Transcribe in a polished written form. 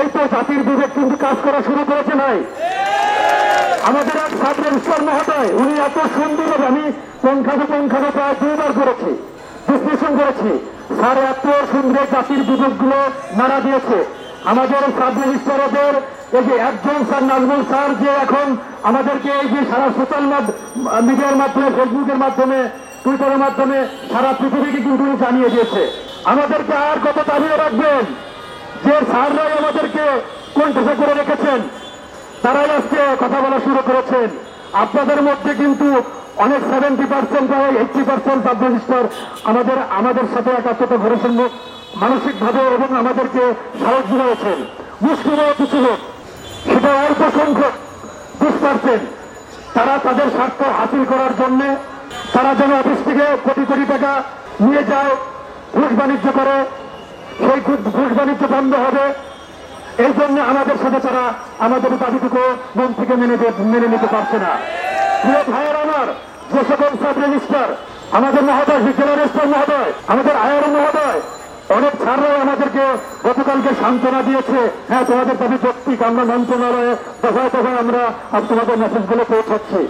এই তো জাতির বিবেক কিন্তু কাজ করা শুরু করেছে নাই। আমাদের এক সাব রেজিস্ট্রার মহোদয়, উনি এত সুন্দর, আমি পঙ্খানো প্রায় 2বার করেছি, বিশ্লেষণ করেছি। স্যার এত সুন্দর জাতির বিবেক গুলো মারা দিয়েছে। আমাদের সাব রেজিস্ট্রারদের এই যে একজন স্যার নাজমুল স্যার যে এখন আমাদেরকে এই যে সারা সোশ্যাল মিডিয়ার মাধ্যমে, ফেসবুকের মাধ্যমে, টুইটারের মাধ্যমে সারা পৃথিবীকে কিন্তু জানিয়ে দিয়েছে। আমাদেরকে আর কত দাবিয়ে রাখবেন? যে স্যাররাই আমাদেরকে কণ্ঠে করে রেখেছেন, তারাই আজকে কথা বলা শুরু করেছেন। আপনাদের মধ্যে কিন্তু অনেক 70% প্রায় 80% সাব রেজিস্ট্রার আমাদের সাথে একাত্মতা করেছেন মানসিকভাবে এবং আমাদেরকে সাহস দিয়েছেন। মুসলিমও কিছু লোক, সেটা অল্প সংখ্যক 20%, তারা তাদের স্বার্থ হাসিল করার জন্য তারা যেন অফিস থেকে কোটি কোটি টাকা নিয়ে যায়, ঘুষ বাণিজ্য করে, সেই ঘুষ বাণিজ্য বন্ধ হবে। এই জন্য আমাদের সাথে তারা আমাদের দাবিটুকু মন থেকে মেনে নিতে পারছে না। প্রিয় ভাইয়ের আমার, যে সকল সাব রেজিস্ট্রার, আমাদের মহোদয়, জেলা রেজিস্ট্রার মহোদয়, আমাদের আয়ার মহোদয়, অনেক ছাড়রাই আমাদেরকে গতকালকে সান্ত্বনা দিয়েছে। হ্যাঁ, তোমাদের দাবি যৌক্তিক, আমরা মন্ত্রণালয়ে দফায় দফায় আমরা তোমাদের মেসেজগুলো পৌঁছাচ্ছি।